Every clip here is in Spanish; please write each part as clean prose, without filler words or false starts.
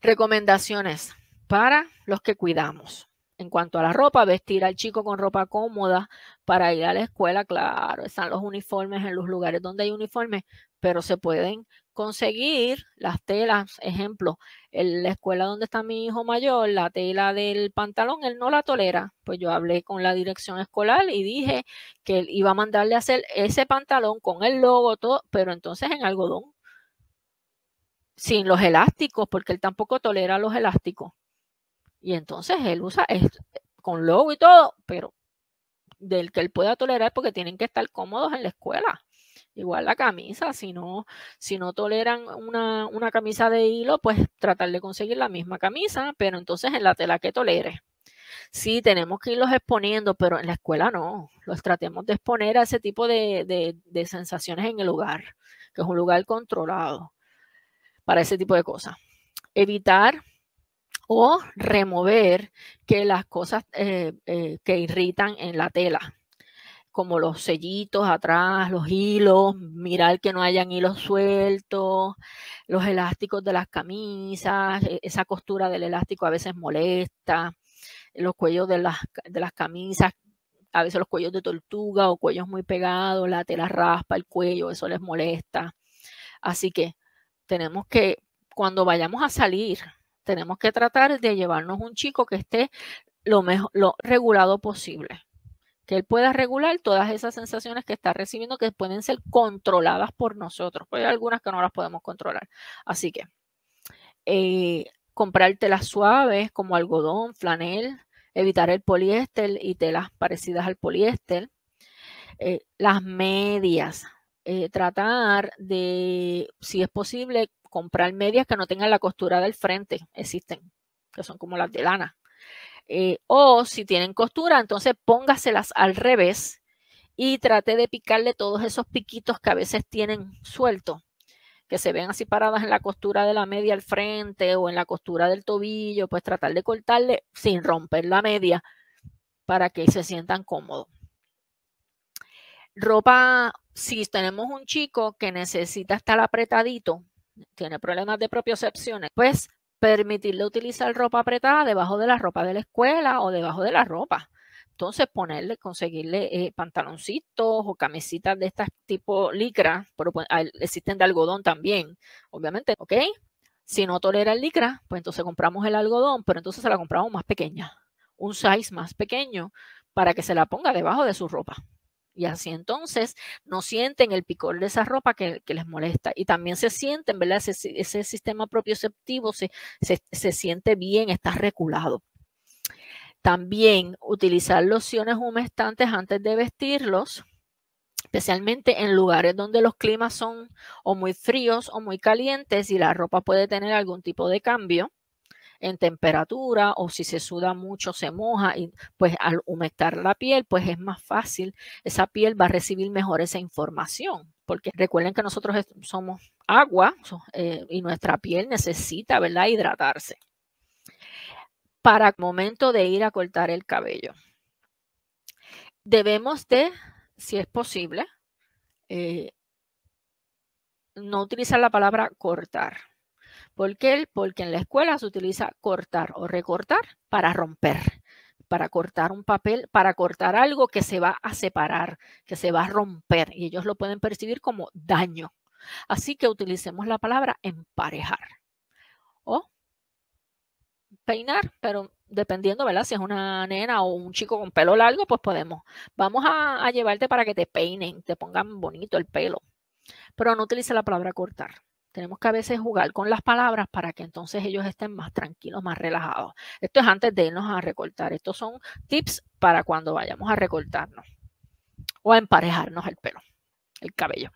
Recomendaciones para los que cuidamos. En cuanto a la ropa, vestir al chico con ropa cómoda para ir a la escuela, claro, están los uniformes en los lugares donde hay uniformes, pero se pueden conseguir las telas. Ejemplo, en la escuela donde está mi hijo mayor, la tela del pantalón, él no la tolera. Pues yo hablé con la dirección escolar y dije que él iba a mandarle a hacer ese pantalón con el logo, todo, pero entonces en algodón, sin los elásticos, porque él tampoco tolera los elásticos. Y entonces él usa con logo y todo, pero del que él pueda tolerar, porque tienen que estar cómodos en la escuela. Igual la camisa, si no toleran una camisa de hilo, pues tratar de conseguir la misma camisa, pero entonces en la tela que tolere. Sí, tenemos que irlos exponiendo, pero en la escuela no. Los tratemos de exponer a ese tipo de sensaciones en el hogar, que es un lugar controlado para ese tipo de cosas. Evitar o remover que las cosas que irritan en la tela, como los sellitos atrás, los hilos, mirar que no hayan hilos sueltos, los elásticos de las camisas, esa costura del elástico a veces molesta, los cuellos de las camisas, a veces los cuellos de tortuga o cuellos muy pegados, la tela raspa el cuello, eso les molesta. Así que tenemos que, cuando vayamos a salir, tenemos que tratar de llevarnos un chico que esté lo regulado posible, que él pueda regular todas esas sensaciones que está recibiendo, que pueden ser controladas por nosotros, porque hay algunas que no las podemos controlar. Así que comprar telas suaves como algodón, flanel, evitar el poliéster y telas parecidas al poliéster. Las medias, tratar de, si es posible, comprar medias que no tengan la costura del frente, existen, que son como las de lana. O si tienen costura, entonces póngaselas al revés y trate de picarle todos esos piquitos que a veces tienen sueltos, que se ven así paradas en la costura de la media al frente o en la costura del tobillo, pues tratar de cortarle sin romper la media para que se sientan cómodos. Ropa, si tenemos un chico que necesita estar apretadito, tiene problemas de propiocepción, pues permitirle utilizar ropa apretada debajo de la ropa de la escuela o debajo de la ropa. Entonces conseguirle pantaloncitos o camisitas de este tipo licra, pero existen de algodón también, obviamente, ¿ok? Si no tolera el licra, pues entonces compramos el algodón, pero entonces se la compramos más pequeña, un size más pequeño para que se la ponga debajo de su ropa. Y así entonces no sienten el picor de esa ropa que les molesta. Y también se sienten, ¿verdad? Ese sistema propioceptivo se siente bien, está regulado. También utilizar lociones humectantes antes de vestirlos, especialmente en lugares donde los climas son o muy fríos o muy calientes y la ropa puede tener algún tipo de cambio en temperatura, o si se suda mucho se moja, y pues al humectar la piel pues es más fácil, esa piel va a recibir mejor esa información, porque recuerden que nosotros somos agua y nuestra piel necesita, ¿verdad?, hidratarse. Para el momento de ir a cortar el cabello, debemos de, si es posible, no utilizar la palabra cortar. ¿Por qué? Porque en la escuela se utiliza cortar o recortar para romper, para cortar un papel, para cortar algo que se va a separar, que se va a romper, y ellos lo pueden percibir como daño. Así que utilicemos la palabra emparejar o peinar, pero dependiendo, ¿verdad? Si es una nena o un chico con pelo largo, pues vamos a llevarte para que te peinen, te pongan bonito el pelo, pero no utilice la palabra cortar. Tenemos que a veces jugar con las palabras para que entonces ellos estén más tranquilos, más relajados. Esto es antes de irnos a recortar. Estos son tips para cuando vayamos a recortarnos o a emparejarnos el pelo, el cabello.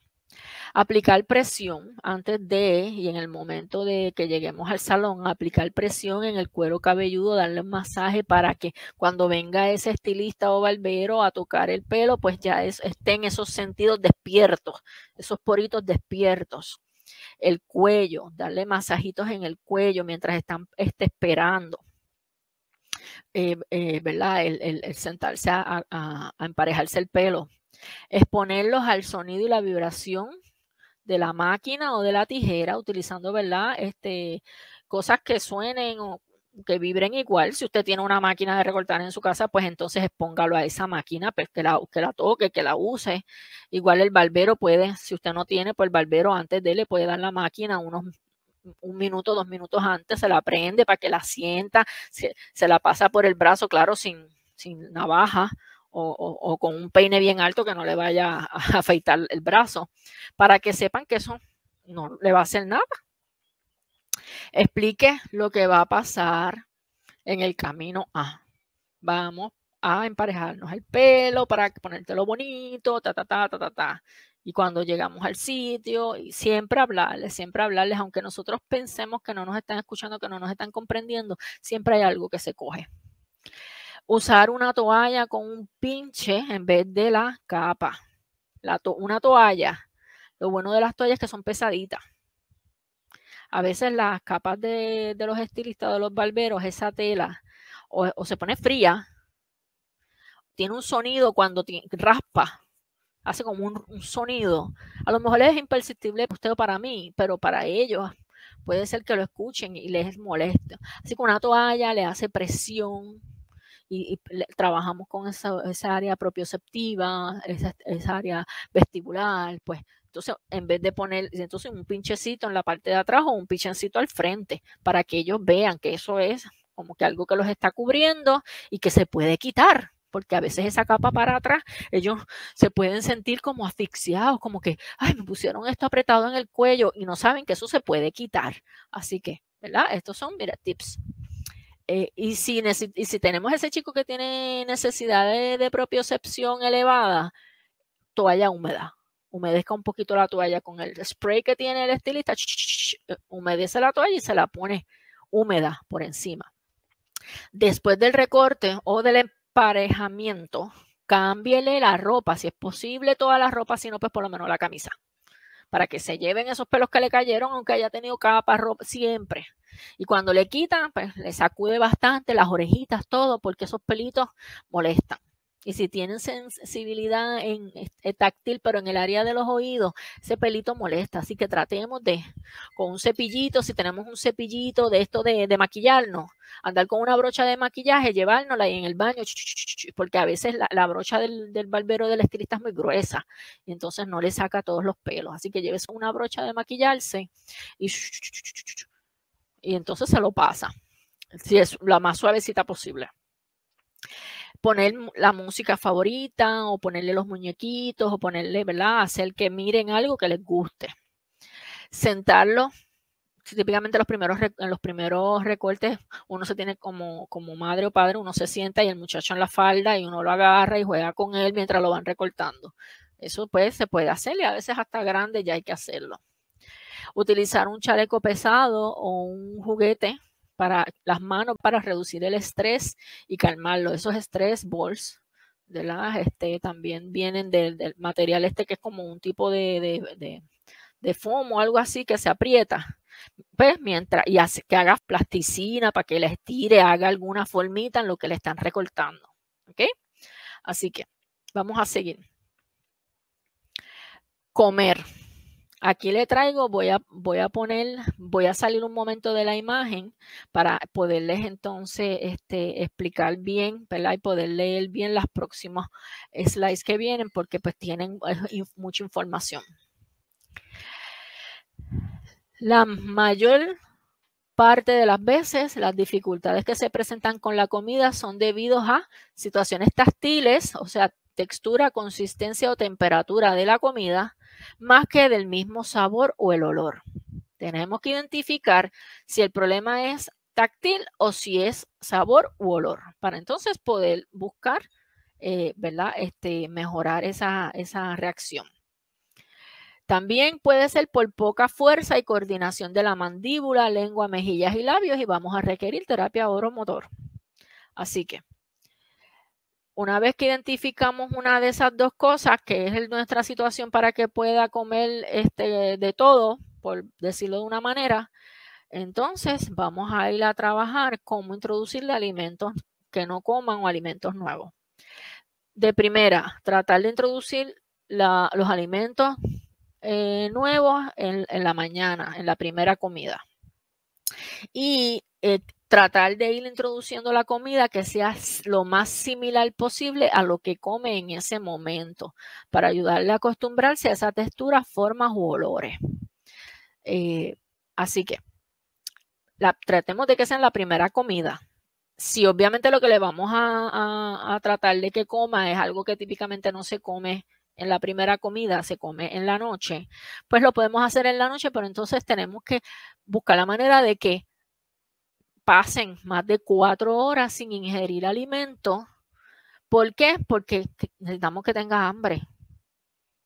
Aplicar presión antes de y en el momento de que lleguemos al salón, aplicar presión en el cuero cabelludo, darle un masaje para que cuando venga ese estilista o barbero a tocar el pelo, pues ya estén esos sentidos despiertos, esos poritos despiertos. El cuello, darle masajitos en el cuello mientras están esperando, ¿verdad? El sentarse a emparejarse el pelo. Exponerlos al sonido y la vibración de la máquina o de la tijera, utilizando, ¿verdad?, cosas que suenen o que vibren igual. Si usted tiene una máquina de recortar en su casa, pues entonces expóngalo a esa máquina, pues que la toque, que la use. Igual el barbero puede, si usted no tiene, pues el barbero antes de él le puede dar la máquina un minuto, 2 minutos antes, se la prende para que la sienta, se la pasa por el brazo, claro, sin navaja o con un peine bien alto que no le vaya a afeitar el brazo, para que sepan que eso no le va a hacer nada. Explique lo que va a pasar en el camino A. Vamos a emparejarnos el pelo para ponértelo bonito, Y cuando llegamos al sitio, y siempre hablarles, aunque nosotros pensemos que no nos están escuchando, que no nos están comprendiendo, siempre hay algo que se coge. Usar una toalla con un pinche en vez de la capa. Una toalla, lo bueno de las toallas es que son pesaditas. A veces las capas de los estilistas, de los barberos, esa tela o se pone fría, tiene un sonido cuando raspa, hace como un sonido. A lo mejor es imperceptible para usted o para mí, pero para ellos puede ser que lo escuchen y les moleste. Así que una toalla le hace presión y trabajamos con esa área propioceptiva, esa área vestibular, pues. Entonces, en vez de poner entonces un pinchecito en la parte de atrás o un pinchecito al frente, para que ellos vean que eso es como que algo que los está cubriendo y que se puede quitar, porque a veces esa capa para atrás, ellos se pueden sentir como asfixiados, como que, ay, me pusieron esto apretado en el cuello y no saben que eso se puede quitar. Así que, ¿verdad? Estos son, mira, tips. Y si tenemos ese chico que tiene necesidad de propiocepción elevada, toalla húmeda. Humedezca un poquito la toalla con el spray que tiene el estilista, humedece la toalla y se la pone húmeda por encima. Después del recorte o del emparejamiento, cámbiele la ropa, si es posible toda la ropa, si no, pues por lo menos la camisa, para que se lleven esos pelos que le cayeron, aunque haya tenido capa, ropa, siempre. Y cuando le quitan, pues le sacude bastante las orejitas, todo, porque esos pelitos molestan. Y si tienen sensibilidad en táctil, pero en el área de los oídos, ese pelito molesta. Así que tratemos de, con un cepillito, si tenemos un cepillito de esto de maquillarnos, andar con una brocha de maquillaje, llevárnosla y en el baño, porque a veces la brocha del barbero del estilista es muy gruesa y entonces no le saca todos los pelos. Así que lleves una brocha de maquillarse y entonces se lo pasa, si es la más suavecita posible. Poner la música favorita o ponerle los muñequitos o ponerle, ¿verdad? Hacer que miren algo que les guste. Sentarlo. Típicamente en los primeros recortes uno se tiene como madre o padre, uno se sienta y el muchacho en la falda y uno lo agarra y juega con él mientras lo van recortando. Eso pues se puede hacer y a veces hasta grande ya hay que hacerlo. Utilizar un chaleco pesado o un juguete para las manos para reducir el estrés y calmarlo. Esos stress balls también vienen del material que es como un tipo de foam o algo así que se aprieta. Pues mientras, y hace que haga plasticina para que le estire, haga alguna formita en lo que le están recortando. ¿Ok? Así que vamos a seguir. Comer. Aquí le traigo, voy a salir un momento de la imagen para poderles entonces explicar bien, ¿verdad? Y poder leer bien las próximas slides que vienen porque pues tienen mucha información. La mayor parte de las veces las dificultades que se presentan con la comida son debido a situaciones táctiles, o sea, textura, consistencia o temperatura de la comida, más que del mismo sabor o el olor. Tenemos que identificar si el problema es táctil o si es sabor u olor, para entonces poder buscar, ¿verdad? Mejorar esa reacción. También puede ser por poca fuerza y coordinación de la mandíbula, lengua, mejillas y labios y vamos a requerir terapia oromotor. Así que, una vez que identificamos una de esas dos cosas, que es nuestra situación para que pueda comer de todo, por decirlo de una manera, entonces vamos a ir a trabajar cómo introducirle alimentos que no coman o alimentos nuevos. De primera, tratar de introducir los alimentos nuevos en la mañana, en la primera comida. y tratar de ir introduciendo la comida que sea lo más similar posible a lo que come en ese momento, para ayudarle a acostumbrarse a esa textura, formas u olores. Así que tratemos de que sea en la primera comida. Si obviamente lo que le vamos a tratar de que coma es algo que típicamente no se come en la primera comida, se come en la noche, pues lo podemos hacer en la noche, pero entonces tenemos que buscar la manera de que pasen más de 4 horas sin ingerir alimento. ¿Por qué? Porque necesitamos que tenga hambre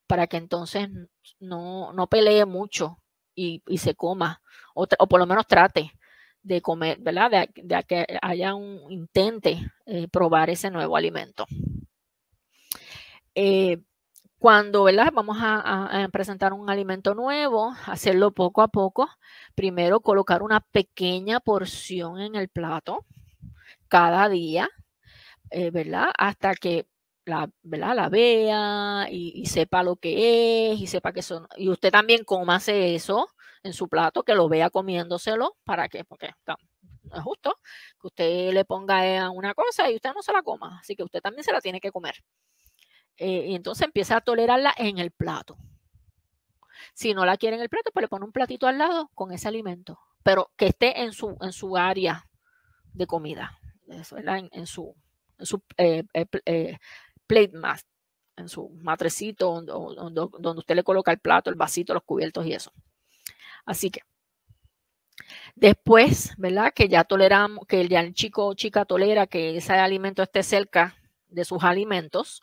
para que entonces no pelee mucho y se coma, o por lo menos trate de comer, ¿verdad? De que haya intente probar ese nuevo alimento. Cuando, ¿verdad? Vamos a presentar un alimento nuevo, hacerlo poco a poco. Primero, colocar una pequeña porción en el plato cada día, ¿verdad? Hasta que ¿verdad? La vea y sepa lo que es y sepa que son. Y usted también cómase eso en su plato, que lo vea comiéndoselo. ¿Para qué? Porque no es justo que usted le ponga una cosa y usted no se la coma. Así que usted también se la tiene que comer. Y entonces empieza a tolerarla en el plato. Si no la quiere en el plato, pues le pone un platito al lado con ese alimento, pero que esté en su área de comida, ¿verdad? En su plate mat, en su matrecito donde usted le coloca el plato, el vasito, los cubiertos y eso. Así que después, ¿verdad? Que ya toleramos, que ya el chico o chica tolera que ese alimento esté cerca de sus alimentos,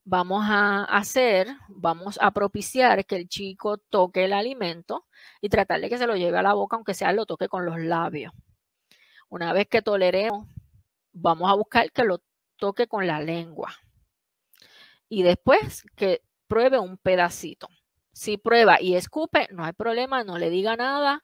vamos a propiciar que el chico toque el alimento y tratar de que se lo lleve a la boca, aunque sea lo toque con los labios. Una vez que toleremos, vamos a buscar que lo toque con la lengua. Y después que pruebe un pedacito. Si prueba y escupe, no hay problema, no le diga nada.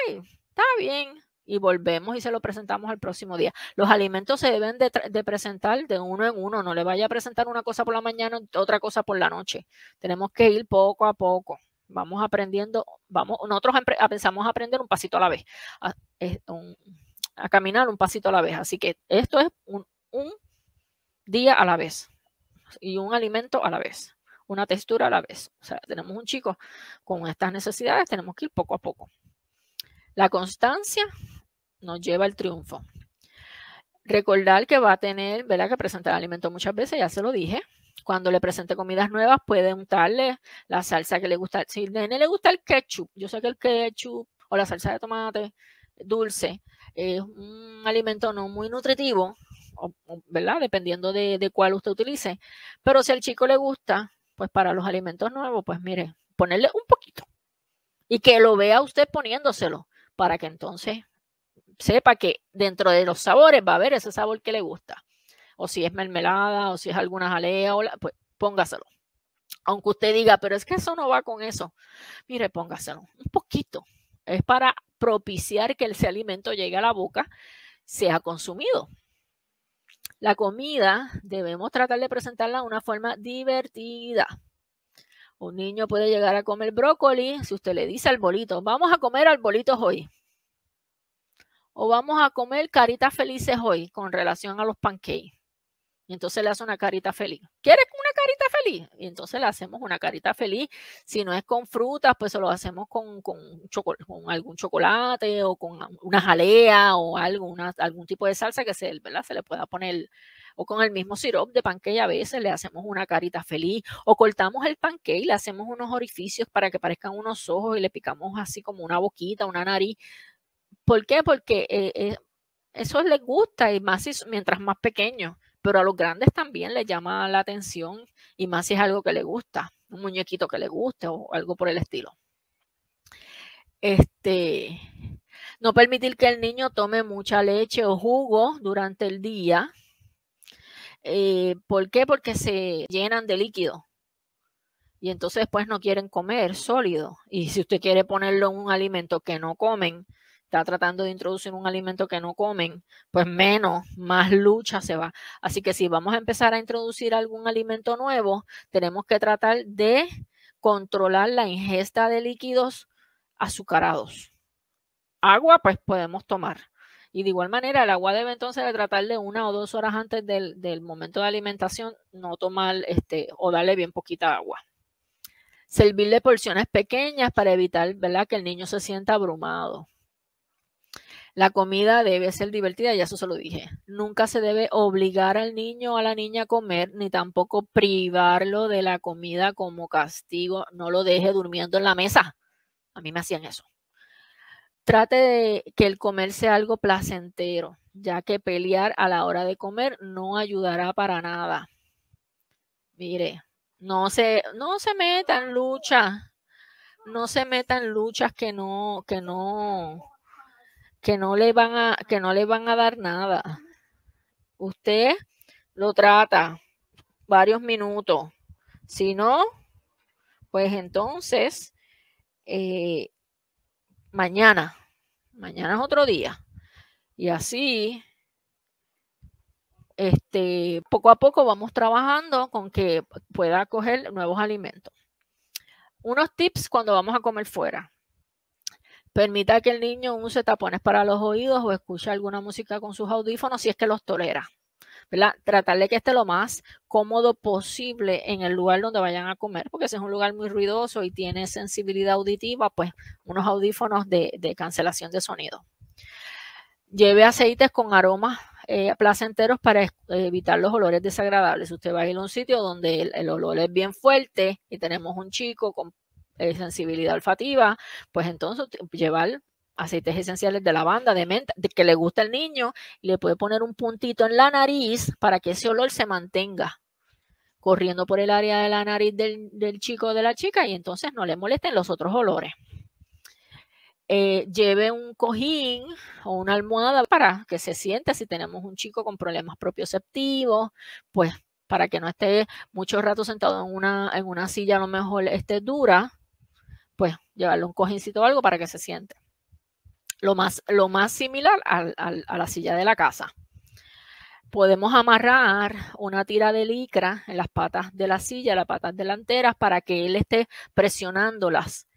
¡Ay, está bien! Y volvemos y se lo presentamos el próximo día. Los alimentos se deben de presentar de uno en uno. No le vaya a presentar una cosa por la mañana, otra cosa por la noche. Tenemos que ir poco a poco. Vamos aprendiendo, nosotros pensamos aprender un pasito a la vez, a caminar un pasito a la vez. Así que esto es un día a la vez y un alimento a la vez, una textura a la vez. O sea, tenemos un chico con estas necesidades, tenemos que ir poco a poco. La constancia nos lleva al triunfo. Recordar que va a tener, ¿verdad? Que presentar el alimento muchas veces, ya se lo dije. Cuando le presente comidas nuevas, puede untarle la salsa que le gusta. Si al nene le gusta el ketchup, yo sé que el ketchup o la salsa de tomate dulce es un alimento no muy nutritivo, ¿verdad? Dependiendo de cuál usted utilice. Pero si al chico le gusta, pues para los alimentos nuevos, pues mire, ponerle un poquito. Y que lo vea usted poniéndoselo, para que entonces sepa que dentro de los sabores va a haber ese sabor que le gusta. O si es mermelada, o si es alguna jalea, pues póngaselo. Aunque usted diga, pero es que eso no va con eso. Mire, póngaselo un poquito. Es para propiciar que ese alimento llegue a la boca, sea consumido. La comida debemos tratar de presentarla de una forma divertida. Un niño puede llegar a comer brócoli si usted le dice al bolito, vamos a comer arbolitos hoy. O vamos a comer caritas felices hoy con relación a los pancakes. Y entonces le hace una carita feliz. ¿Quieres una carita feliz? Y entonces le hacemos una carita feliz. Si no es con frutas, pues se lo hacemos con algún chocolate o con una jalea o algún tipo de salsa que ¿verdad? Se le pueda poner, o con el mismo sirope de pancake a veces le hacemos una carita feliz, o cortamos el pancake y le hacemos unos orificios para que parezcan unos ojos y le picamos así como una boquita, una nariz. ¿Por qué? Porque eso les gusta y más mientras más pequeño. Pero a los grandes también les llama la atención y más si es algo que le gusta, un muñequito que le guste o algo por el estilo. No permitir que el niño tome mucha leche o jugo durante el día. ¿Por qué? Porque se llenan de líquido y entonces después no quieren comer sólido. Y si usted quiere ponerlo en un alimento que no comen, está tratando de introducir un alimento que no comen, pues más lucha se va. Así que si vamos a empezar a introducir algún alimento nuevo, tenemos que tratar de controlar la ingesta de líquidos azucarados. agua, pues podemos tomar. Y de igual manera, el agua debe entonces de tratar de 1 o 2 horas antes del momento de alimentación, no tomar o darle bien poquita agua. Servirle porciones pequeñas para evitar, ¿verdad?, que el niño se sienta abrumado. La comida debe ser divertida, ya eso se lo dije. Nunca se debe obligar al niño o a la niña a comer, ni tampoco privarlo de la comida como castigo. No lo deje durmiendo en la mesa. A mí me hacían eso. Trate de que el comer sea algo placentero, ya que pelear a la hora de comer no ayudará para nada. Mire, no se meta en lucha. No se meta en luchas que no le van a dar nada. Usted lo trata varios minutos. Si no, pues entonces mañana es otro día. Y así, poco a poco vamos trabajando con que pueda coger nuevos alimentos. Unos tips cuando vamos a comer fuera. Permita que el niño use tapones para los oídos o escuche alguna música con sus audífonos si es que los tolera, ¿verdad? Tratar de que esté lo más cómodo posible en el lugar donde vayan a comer, porque si es un lugar muy ruidoso y tiene sensibilidad auditiva, pues unos audífonos de cancelación de sonido. Lleve aceites con aromas placenteros para evitar los olores desagradables. Usted va a ir a un sitio donde el olor es bien fuerte y tenemos un chico con sensibilidad olfativa, pues entonces llevar aceites esenciales de lavanda, de menta, que le gusta al niño, y le puede poner un puntito en la nariz para que ese olor se mantenga corriendo por el área de la nariz del chico o de la chica y entonces no le molesten los otros olores. Lleve un cojín o una almohada para que se siente si tenemos un chico con problemas propioceptivos, pues para que no esté mucho rato sentado en una silla a lo mejor dura, pues llevarle un cojincito o algo para que se siente. Lo más similar a la silla de la casa. Podemos amarrar una tira de licra en las patas de la silla, las patas delanteras, para que él esté presionándolas.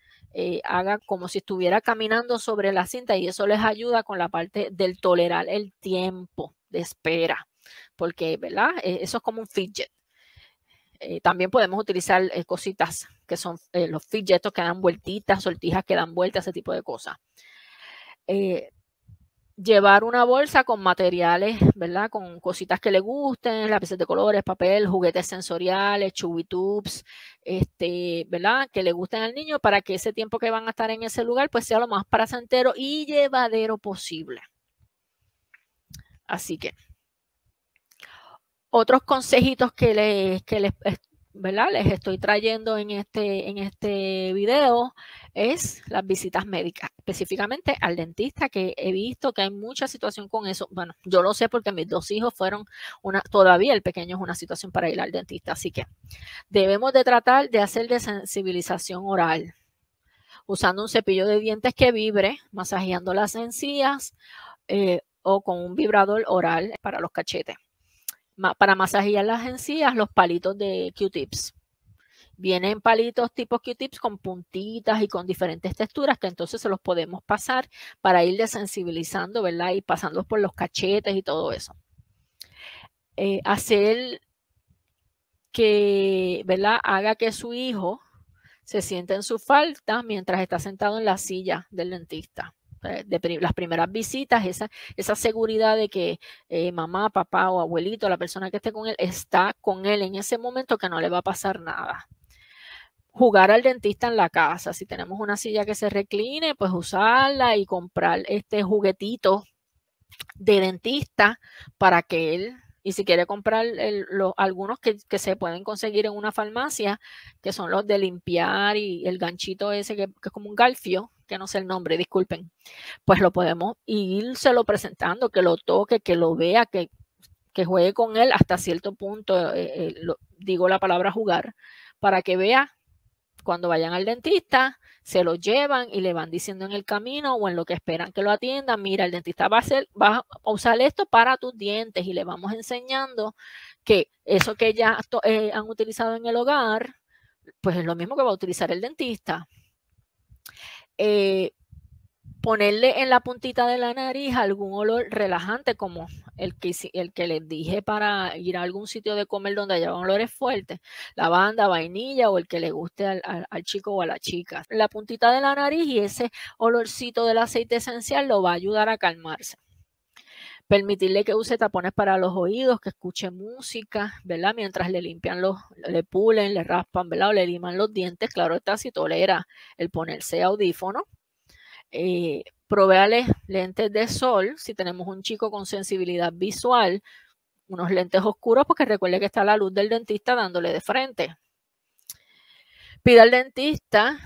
Haga como si estuviera caminando sobre la cinta y eso les ayuda con la parte del tolerar el tiempo de espera, porque, ¿verdad? Eso es como un fidget. También podemos utilizar cositas que son los fidgetos que dan vueltitas, sortijas que dan vueltas, ese tipo de cosas. Llevar una bolsa con materiales, ¿verdad? Con cositas que le gusten, lápices de colores, papel, juguetes sensoriales, Chewy Tubes, ¿verdad? Que le gusten al niño para que ese tiempo que van a estar en ese lugar pues sea lo más placentero y llevadero posible. Así que otros consejitos que les ¿verdad? Les estoy trayendo en este video es las visitas médicas, específicamente al dentista, que he visto que hay mucha situación con eso. Bueno, yo lo sé porque mis 2 hijos fueron todavía el pequeño es una situación para ir al dentista, así que debemos de tratar de hacer desensibilización oral, usando un cepillo de dientes que vibre, masajeando las encías o con un vibrador oral para los cachetes. Para masajear las encías, los palitos de Q-tips. Vienen palitos tipo Q-tips con puntitas y con diferentes texturas que entonces se los podemos pasar para ir desensibilizando, ¿verdad? Y pasándolos por los cachetes y todo eso. Hacer que, ¿verdad? Haga que su hijo se sienta en su falda mientras está sentado en la silla del dentista. De las primeras visitas, esa seguridad de que mamá, papá o abuelito, la persona que esté con él, está con él en ese momento, que no le va a pasar nada. Jugar al dentista en la casa. Si tenemos una silla que se recline, pues usarla y comprar juguetito de dentista para que él, y si quiere comprar algunos que se pueden conseguir en una farmacia, que son los de limpiar y el ganchito ese que es como un garfio, que no sé el nombre, disculpen, pues lo podemos írselo presentando, que lo toque, que lo vea, que juegue con él hasta cierto punto, digo la palabra jugar, para que vea cuando vayan al dentista, se lo llevan y le van diciendo en el camino o en lo que esperan que lo atiendan, mira, el dentista va a usar esto para tus dientes, y le vamos enseñando que eso que ya han utilizado en el hogar, pues es lo mismo que va a utilizar el dentista. Ponerle en la puntita de la nariz algún olor relajante como el que les dije para ir a algún sitio de comer donde haya olores fuertes, lavanda, vainilla o el que le guste al chico o a la chica. La puntita de la nariz y ese olorcito del aceite esencial lo va a ayudar a calmarse. Permitirle que use tapones para los oídos, que escuche música, ¿verdad? Mientras le limpian le pulen, le raspan, ¿verdad? O le liman los dientes. Claro está, si tolera el ponerse audífono. Provéale lentes de sol, si tenemos un chico con sensibilidad visual, unos lentes oscuros, porque recuerde que está la luz del dentista dándole de frente. Pida al dentista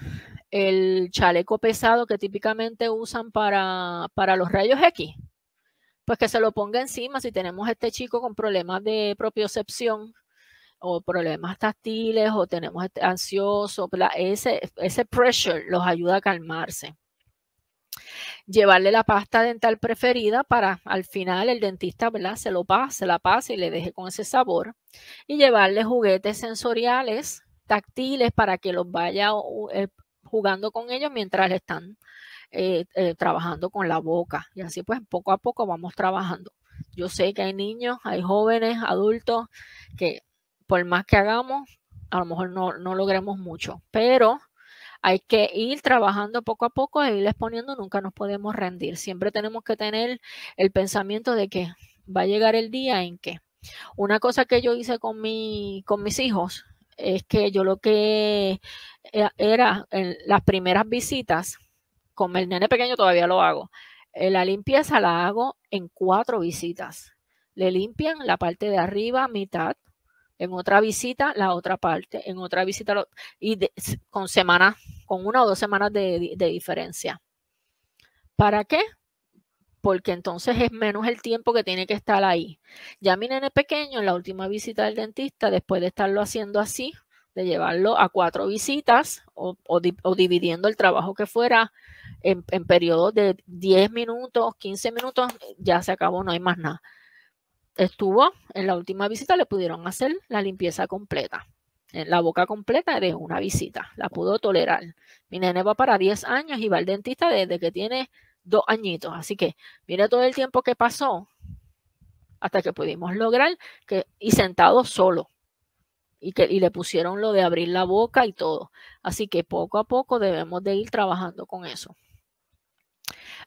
el chaleco pesado que típicamente usan para los rayos X, pues que se lo ponga encima si tenemos este chico con problemas de propiocepción o problemas táctiles o tenemos ansioso, ese pressure los ayuda a calmarse. Llevarle la pasta dental preferida para al final el dentista, ¿verdad? Se la pase y le deje con ese sabor. Y llevarle juguetes sensoriales, táctiles, para que los vaya jugando con ellos mientras le están trabajando con la boca. Y así pues poco a poco vamos trabajando. Yo sé que hay niños, hay jóvenes, adultos, que por más que hagamos, a lo mejor no logremos mucho, pero hay que ir trabajando poco a poco e irles poniendo, nunca nos podemos rendir. Siempre tenemos que tener el pensamiento de que va a llegar el día en que. Una cosa que yo hice con mis hijos es que yo lo que era en las primeras visitas, con el nene pequeño todavía lo hago, la limpieza la hago en 4 visitas. Le limpian la parte de arriba, mitad, en otra visita la otra parte, en otra visita con semanas, con 1 o 2 semanas de diferencia. ¿Para qué? Porque entonces es menos el tiempo que tiene que estar ahí. Ya mi nene pequeño, en la última visita del dentista, después de estarlo haciendo así, de llevarlo a 4 visitas o dividiendo el trabajo que fuera en periodos de 10 minutos, 15 minutos, ya se acabó, no hay más nada. Estuvo en la última visita, le pudieron hacer la limpieza completa, la boca completa de una visita, la pudo tolerar. Mi nene va para 10 años y va al dentista desde que tiene 2 añitos, así que mire todo el tiempo que pasó hasta que pudimos lograr y sentado solo, y le pusieron lo de abrir la boca y todo. Así que poco a poco debemos de ir trabajando con eso.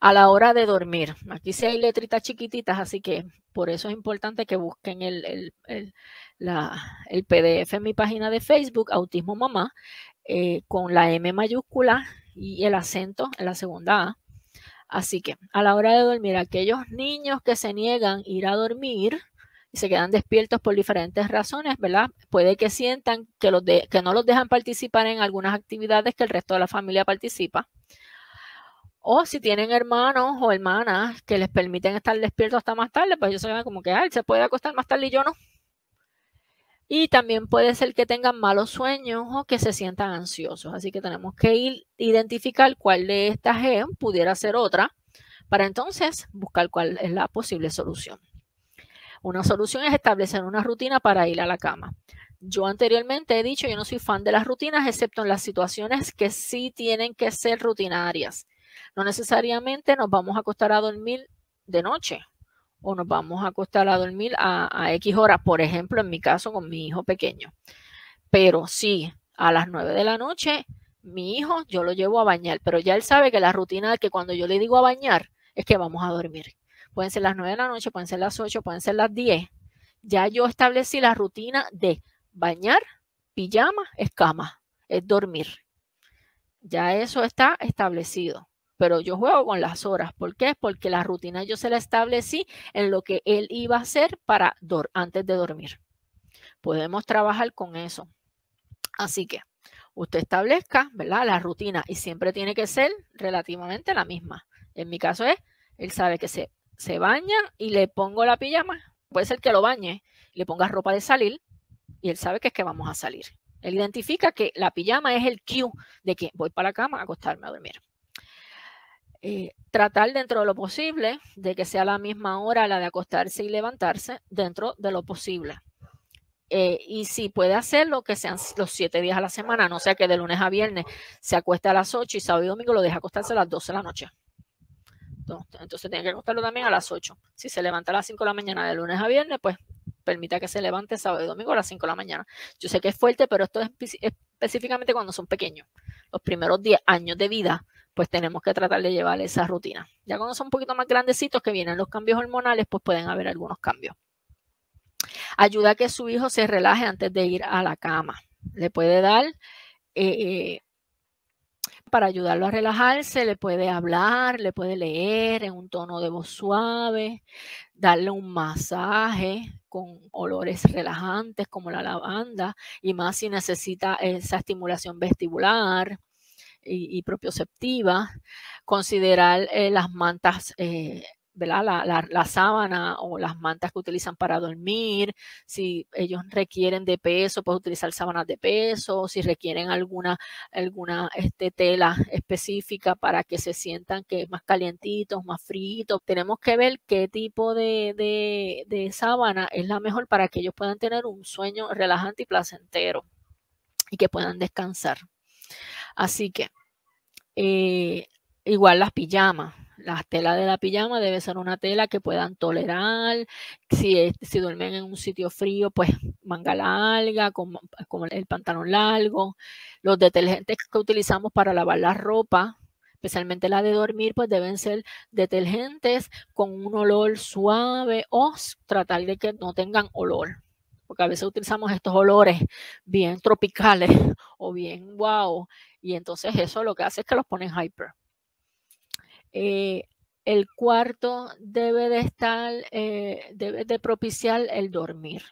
A la hora de dormir, aquí sí hay letritas chiquititas, así que por eso es importante que busquen el PDF en mi página de Facebook, Autismo Mamá, con la M mayúscula y el acento en la segunda A. Así que a la hora de dormir, aquellos niños que se niegan a ir a dormir y se quedan despiertos por diferentes razones, ¿verdad? Puede que sientan que no los dejan participar en algunas actividades que el resto de la familia participa. O si tienen hermanos o hermanas que les permiten estar despiertos hasta más tarde, pues ellos se van como que, se puede acostar más tarde y yo no. Y también puede ser que tengan malos sueños o que se sientan ansiosos. Así que tenemos que identificar cuál de estas pudiera ser otra para entonces buscar cuál es la posible solución. Una solución es establecer una rutina para ir a la cama. Yo anteriormente he dicho, yo no soy fan de las rutinas, excepto en las situaciones que sí tienen que ser rutinarias. No necesariamente nos vamos a acostar a dormir de noche o nos vamos a acostar a dormir a X horas, por ejemplo, en mi caso con mi hijo pequeño. Pero sí, a las 9 de la noche, mi hijo yo lo llevo a bañar, pero ya él sabe que la rutina que cuando yo le digo a bañar es que vamos a dormir. Pueden ser las 9 de la noche, pueden ser las 8, pueden ser las 10. Ya yo establecí la rutina de bañar, pijama, es cama, es dormir. Ya eso está establecido. Pero yo juego con las horas. ¿Por qué? Porque la rutina yo se la establecí en lo que él iba a hacer antes de dormir. Podemos trabajar con eso. Así que usted establezca, ¿verdad?, la rutina y siempre tiene que ser relativamente la misma. En mi caso él sabe que se baña y le pongo la pijama. Puede ser que lo bañe, le ponga ropa de salir y él sabe que es que vamos a salir. Él identifica que la pijama es el cue de que voy para la cama a acostarme a dormir. Tratar dentro de lo posible de que sea la misma hora la de acostarse y levantarse dentro de lo posible. Y si puede hacerlo, que sean los 7 días a la semana, no sea que de lunes a viernes se acueste a las 8 y sábado y domingo lo deja acostarse a las 12 de la noche. Entonces tiene que acostarlo también a las 8. Si se levanta a las 5 de la mañana de lunes a viernes, pues permita que se levante sábado y domingo a las 5 de la mañana. Yo sé que es fuerte, pero esto es específicamente cuando son pequeños. Los primeros 10 años de vida, pues tenemos que tratar de llevar esa rutina. Ya cuando son un poquito más grandecitos, que vienen los cambios hormonales, pues pueden haber algunos cambios. Ayuda a que su hijo se relaje antes de ir a la cama. Le puede dar, para ayudarlo a relajarse, le puede hablar, le puede leer en un tono de voz suave, darle un masaje con olores relajantes como la lavanda, y más si necesita esa estimulación vestibular y propioceptiva. Considerar las mantas, ¿verdad? La sábana o las mantas que utilizan para dormir. Si ellos requieren de peso, pues utilizar sábanas de peso. Si requieren alguna tela específica para que se sientan que es más calientitos, más fríos. Tenemos que ver qué tipo de sábana es la mejor para que ellos puedan tener un sueño relajante y placentero y que puedan descansar. Así que igual las pijamas. La tela de la pijama debe ser una tela que puedan tolerar. Si duermen en un sitio frío, pues manga larga, como el pantalón largo. Los detergentes que utilizamos para lavar la ropa, especialmente la de dormir, pues deben ser detergentes con un olor suave o tratar de que no tengan olor. Porque a veces utilizamos estos olores bien tropicales o bien wow. Y entonces eso lo que hace es que los ponen hyper. El cuarto debe de propiciar el dormir.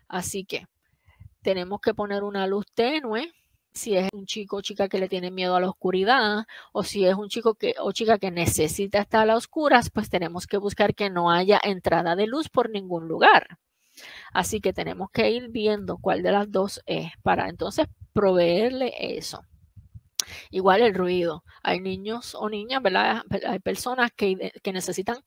Así que tenemos que poner una luz tenue. Si es un chico o chica que le tiene miedo a la oscuridad, o si es un chico o chica que necesita estar a las oscuras, pues tenemos que buscar que no haya entrada de luz por ningún lugar. Así que tenemos que ir viendo cuál de las dos es para entonces proveerle eso. Igual el ruido. Hay niños o niñas, ¿verdad? Hay personas que necesitan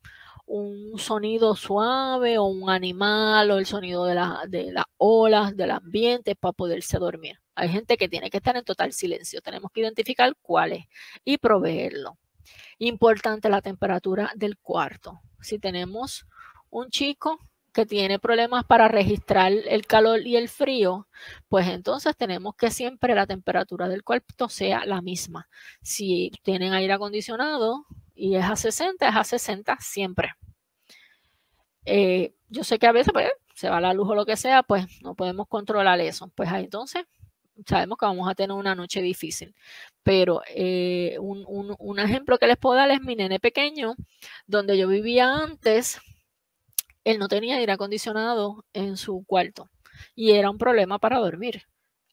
un sonido suave o un animal o el sonido de las olas, del ambiente para poderse dormir. Hay gente que tiene que estar en total silencio. Tenemos que identificar cuál es y proveerlo. Importante la temperatura del cuarto. Si tenemos un chico que tiene problemas para registrar el calor y el frío, pues entonces tenemos que siempre la temperatura del cuarto sea la misma. Si tienen aire acondicionado y es a 60, es a 60 siempre. Yo sé que a veces pues, se va la luz o lo que sea, pues no podemos controlar eso. Pues ahí entonces sabemos que vamos a tener una noche difícil. Pero un ejemplo que les puedo dar es mi nene pequeño, donde yo vivía antes. Él no tenía aire acondicionado en su cuarto y era un problema para dormir.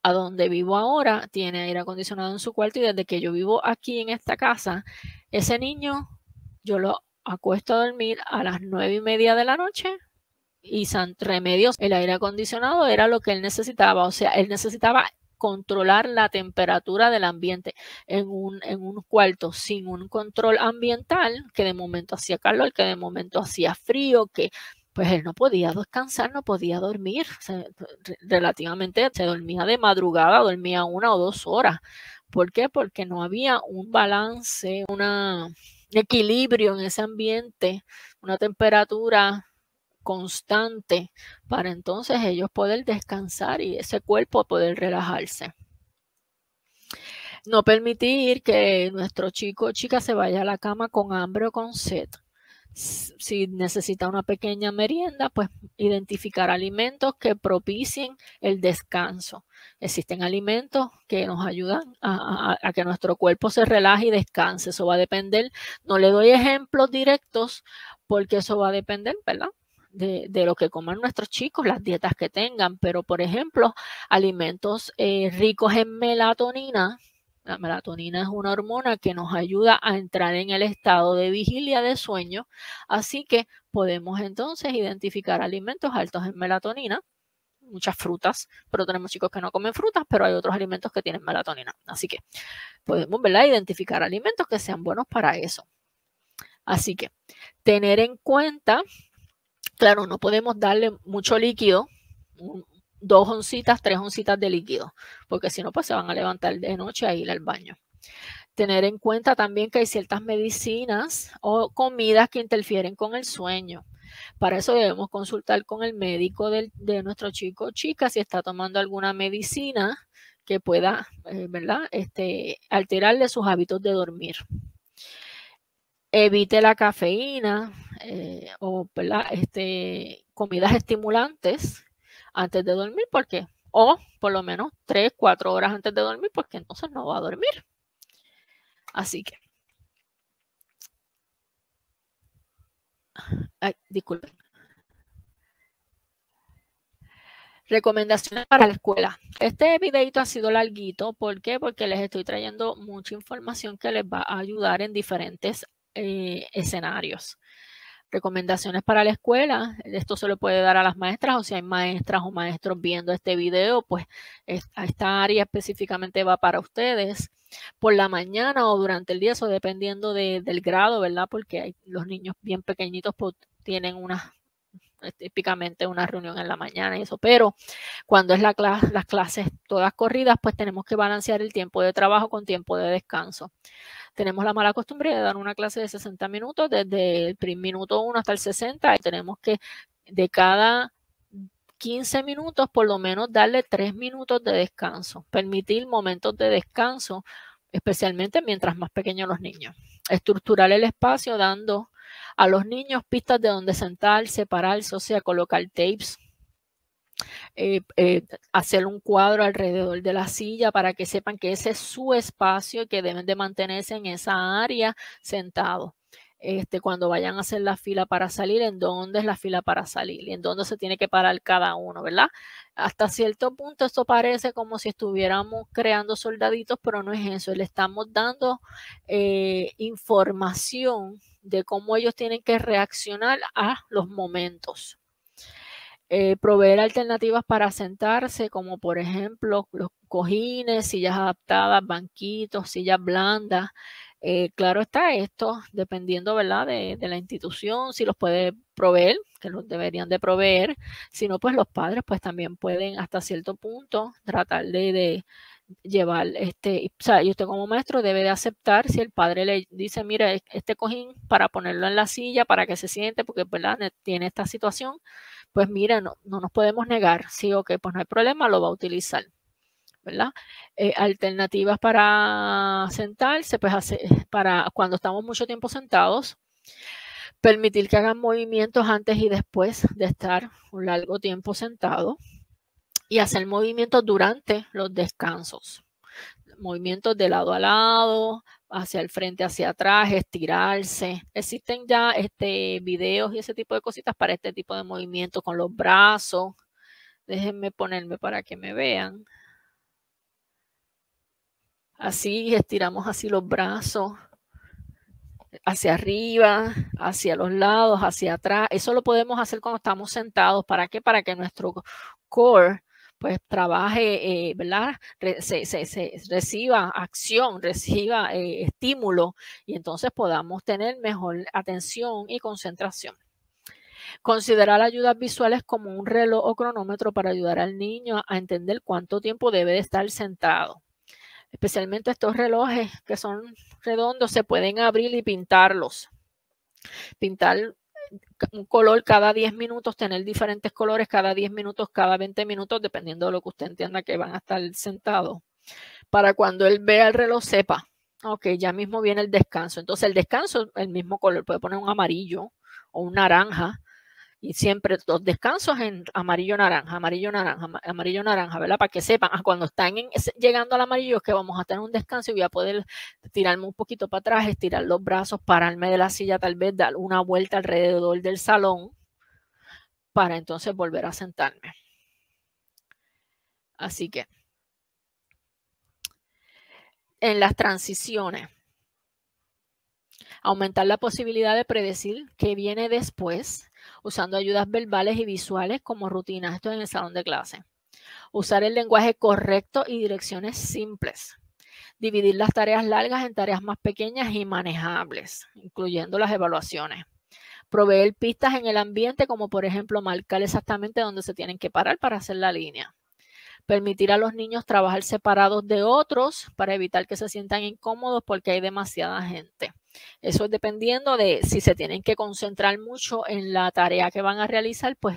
A donde vivo ahora tiene aire acondicionado en su cuarto y desde que yo vivo aquí en esta casa, ese niño yo lo acuesto a dormir a las 9:30 de la noche y san remedios, el aire acondicionado era lo que él necesitaba. O sea, él necesitaba controlar la temperatura del ambiente en un cuarto sin un control ambiental, que de momento hacía calor, que de momento hacía frío, que pues él no podía descansar, no podía dormir. Relativamente se dormía de madrugada, dormía 1 o 2 horas. ¿Por qué? Porque no había un balance, un equilibrio en ese ambiente, una temperatura constante para entonces ellos poder descansar y ese cuerpo poder relajarse. No permitir que nuestro chico o chica se vaya a la cama con hambre o con sed. Si necesita una pequeña merienda, pues identificar alimentos que propicien el descanso. Existen alimentos que nos ayudan a que nuestro cuerpo se relaje y descanse. Eso va a depender. No le doy ejemplos directos porque eso va a depender, ¿verdad? De lo que coman nuestros chicos, las dietas que tengan. Pero, por ejemplo, alimentos ricos en melatonina. La melatonina es una hormona que nos ayuda a entrar en el estado de vigilia de sueño, así que podemos entonces identificar alimentos altos en melatonina, muchas frutas, pero tenemos chicos que no comen frutas, pero hay otros alimentos que tienen melatonina, así que podemos, ¿verdad?, identificar alimentos que sean buenos para eso. Así que tener en cuenta, claro, no podemos darle mucho líquido, 2 oncitas, 3 oncitas de líquido, porque si no, pues se van a levantar de noche a ir al baño. Tener en cuenta también que hay ciertas medicinas o comidas que interfieren con el sueño. Para eso debemos consultar con el médico de nuestro chico o chica si está tomando alguna medicina que pueda, ¿verdad? Alterarle sus hábitos de dormir. Evite la cafeína o, ¿verdad? Comidas estimulantes antes de dormir, porque, o por lo menos 3, 4 horas antes de dormir, porque entonces no va a dormir. Así que, disculpen. Recomendaciones para la escuela. Este videito ha sido larguito. ¿Por qué? Porque les estoy trayendo mucha información que les va a ayudar en diferentes escenarios. Recomendaciones para la escuela. Esto se lo puede dar a las maestras, o si hay maestras o maestros viendo este video, pues esta área específicamente va para ustedes. Por la mañana o durante el día, eso dependiendo del grado, ¿verdad? Porque los niños bien pequeñitos pues, tienen típicamente una reunión en la mañana y eso, pero cuando es las clases todas corridas, pues tenemos que balancear el tiempo de trabajo con tiempo de descanso. Tenemos la mala costumbre de dar una clase de 60 minutos, desde el minuto 1 hasta el 60, y tenemos que de cada 15 minutos por lo menos darle 3 minutos de descanso, permitir momentos de descanso, especialmente mientras más pequeños los niños. Estructurar el espacio dando a los niños pistas de dónde sentarse, pararse, o sea, colocar tapes, hacer un cuadro alrededor de la silla para que sepan que ese es su espacio y que deben de mantenerse en esa área sentados. Cuando vayan a hacer la fila para salir, en dónde es la fila para salir y en dónde se tiene que parar cada uno, ¿verdad? Hasta cierto punto esto parece como si estuviéramos creando soldaditos, pero no es eso. Le estamos dando información de cómo ellos tienen que reaccionar a los momentos. Proveer alternativas para sentarse, como por ejemplo los cojines, sillas adaptadas, banquitos, sillas blandas. Claro está esto, dependiendo, ¿verdad?, de la institución, si los puede proveer, que los deberían de proveer. Si no, pues los padres pues también pueden hasta cierto punto tratar de llevar, o sea, y usted como maestro debe de aceptar si el padre le dice, mira, este cojín para ponerlo en la silla, para que se siente, porque, ¿verdad?, tiene esta situación, pues mira, no nos podemos negar, sí, ok, pues no hay problema, lo va a utilizar, ¿verdad? Alternativas para sentarse, pues para cuando estamos mucho tiempo sentados, permitir que hagan movimientos antes y después de estar un largo tiempo sentado y hacer movimientos durante los descansos. Movimientos de lado a lado, hacia el frente, hacia atrás, estirarse. Existen ya videos y ese tipo de cositas para este tipo de movimientos con los brazos. Déjenme ponerme para que me vean. Así, estiramos así los brazos hacia arriba, hacia los lados, hacia atrás. Eso lo podemos hacer cuando estamos sentados. ¿Para qué? Para que nuestro core pues trabaje, ¿verdad? Reciba acción, reciba estímulo y entonces podamos tener mejor atención y concentración. Considerar ayudas visuales como un reloj o cronómetro para ayudar al niño a entender cuánto tiempo debe de estar sentado. Especialmente estos relojes que son redondos, se pueden abrir y pintarlos. Pintar un color cada 10 minutos, tener diferentes colores cada 10 minutos, cada 20 minutos, dependiendo de lo que usted entienda que van a estar sentados. Para cuando él vea el reloj sepa, ok, ya mismo viene el descanso. Entonces el descanso, el mismo color, puede poner un amarillo o un naranja. Y siempre los descansos en amarillo, naranja, amarillo, naranja, amarillo, naranja, ¿verdad? Para que sepan, cuando están llegando al amarillo es que vamos a tener un descanso y voy a poder tirarme un poquito para atrás, estirar los brazos, pararme de la silla, tal vez dar una vuelta alrededor del salón para entonces volver a sentarme. Así que en las transiciones, aumentar la posibilidad de predecir qué viene después, usando ayudas verbales y visuales como rutinas. Esto en el salón de clase. Usar el lenguaje correcto y direcciones simples. Dividir las tareas largas en tareas más pequeñas y manejables, incluyendo las evaluaciones. Proveer pistas en el ambiente, como por ejemplo marcar exactamente dónde se tienen que parar para hacer la línea. Permitir a los niños trabajar separados de otros para evitar que se sientan incómodos porque hay demasiada gente. Eso es dependiendo de si se tienen que concentrar mucho en la tarea que van a realizar, pues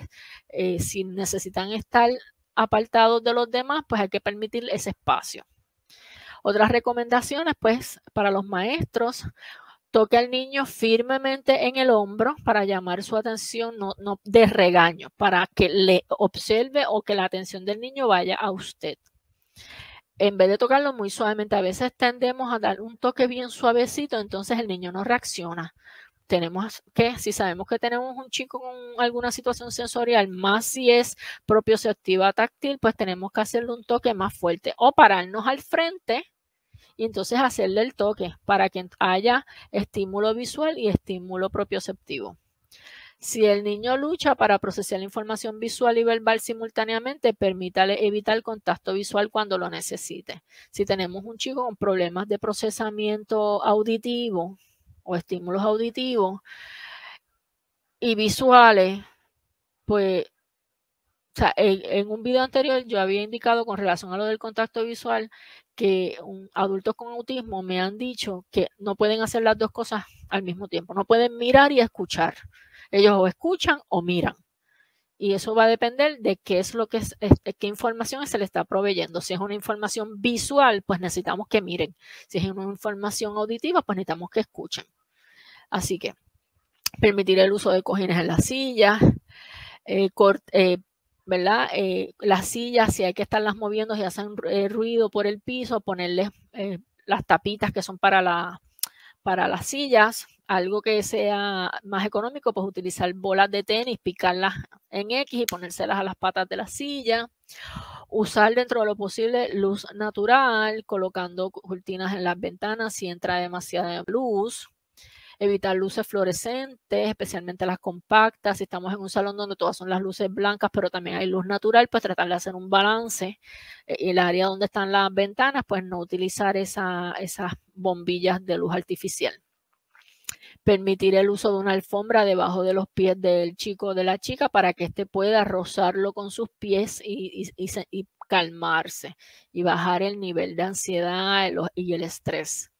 si necesitan estar apartados de los demás, pues hay que permitir ese espacio. Otras recomendaciones, pues, para los maestros, toque al niño firmemente en el hombro para llamar su atención, no de regaño, para que le observe o que la atención del niño vaya a usted. En vez de tocarlo muy suavemente, a veces tendemos a dar un toque bien suavecito, entonces el niño no reacciona. Tenemos que, si sabemos que tenemos un chico con alguna situación sensorial, más si es propioceptiva táctil, pues tenemos que hacerle un toque más fuerte o pararnos al frente y entonces hacerle el toque para que haya estímulo visual y estímulo propioceptivo. Si el niño lucha para procesar la información visual y verbal simultáneamente, permítale evitar contacto visual cuando lo necesite. Si tenemos un chico con problemas de procesamiento auditivo o estímulos auditivos y visuales, pues, o sea, en un video anterior yo había indicado con relación a lo del contacto visual que adultos con autismo me han dicho que no pueden hacer las dos cosas al mismo tiempo. No pueden mirar y escuchar. Ellos o escuchan o miran. Y eso va a depender de qué es lo que qué información se le está proveyendo. Si es una información visual, pues necesitamos que miren. Si es una información auditiva, pues necesitamos que escuchen. Así que permitir el uso de cojines en las sillas, ¿verdad? Las sillas, si hay que estarlas moviendo, si hacen ruido por el piso, ponerles las tapitas que son para las sillas. Algo que sea más económico, pues utilizar bolas de tenis, picarlas en X y ponérselas a las patas de la silla. Usar dentro de lo posible luz natural, colocando cortinas en las ventanas si entra demasiada luz. Evitar luces fluorescentes, especialmente las compactas. Si estamos en un salón donde todas son las luces blancas, pero también hay luz natural, pues tratar de hacer un balance. El área donde están las ventanas, pues no utilizar esas bombillas de luz artificial. Permitir el uso de una alfombra debajo de los pies del chico o de la chica para que éste pueda rozarlo con sus pies y calmarse y bajar el nivel de ansiedad y el estrés.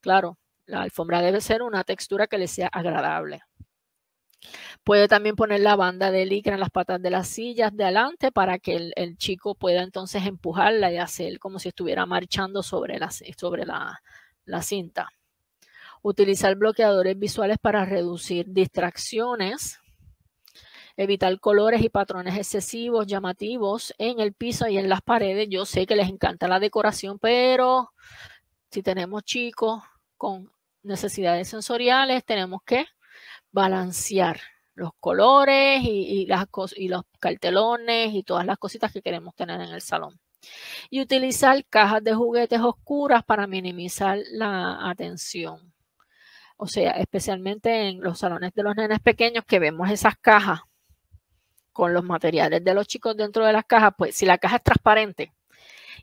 Claro, la alfombra debe ser una textura que le sea agradable. Puede también poner la banda de licra en las patas de las sillas de adelante para que el chico pueda entonces empujarla y hacer como si estuviera marchando sobre la cinta. Utilizar bloqueadores visuales para reducir distracciones. Evitar colores y patrones excesivos, llamativos en el piso y en las paredes. Yo sé que les encanta la decoración, pero si tenemos chicos con necesidades sensoriales, tenemos que balancear los colores y los cartelones y todas las cositas que queremos tener en el salón. Y utilizar cajas de juguetes oscuras para minimizar la atención. O sea, especialmente en los salones de los nenes pequeños que vemos esas cajas con los materiales de los chicos dentro de las cajas, pues si la caja es transparente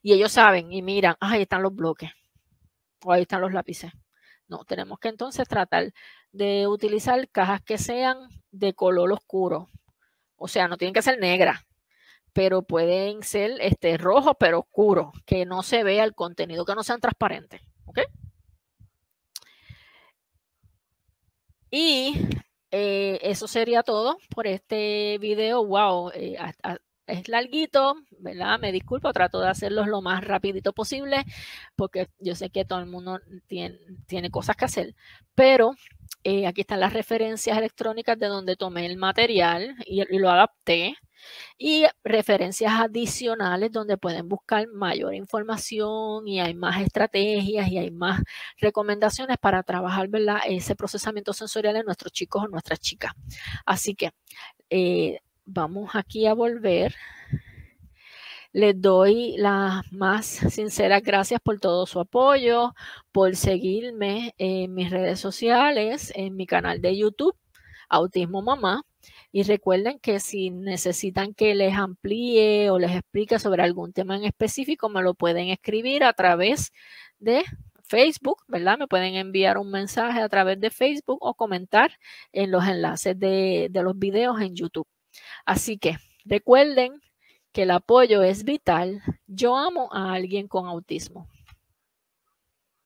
y ellos saben y miran, ahí están los bloques o ahí están los lápices. No, tenemos que entonces tratar de utilizar cajas que sean de color oscuro. O sea, no tienen que ser negras, pero pueden ser rojo pero oscuro, que no se vea el contenido, que no sean transparentes. ¿Ok? Y eso sería todo por este video. Wow, es larguito, ¿verdad? Me disculpo, trato de hacerlo lo más rapidito posible porque yo sé que todo el mundo tiene cosas que hacer, pero aquí están las referencias electrónicas de donde tomé el material y lo adapté. Y referencias adicionales donde pueden buscar mayor información y hay más estrategias y hay más recomendaciones para trabajar, ¿verdad?, ese procesamiento sensorial en nuestros chicos o nuestras chicas. Así que vamos aquí a volver. Les doy las más sinceras gracias por todo su apoyo, por seguirme en mis redes sociales, en mi canal de YouTube, Autismo Mamá. Y recuerden que si necesitan que les amplíe o les explique sobre algún tema en específico, me lo pueden escribir a través de Facebook, ¿verdad? Me pueden enviar un mensaje a través de Facebook o comentar en los enlaces de los videos en YouTube. Así que recuerden que el apoyo es vital, yo amo a alguien con autismo.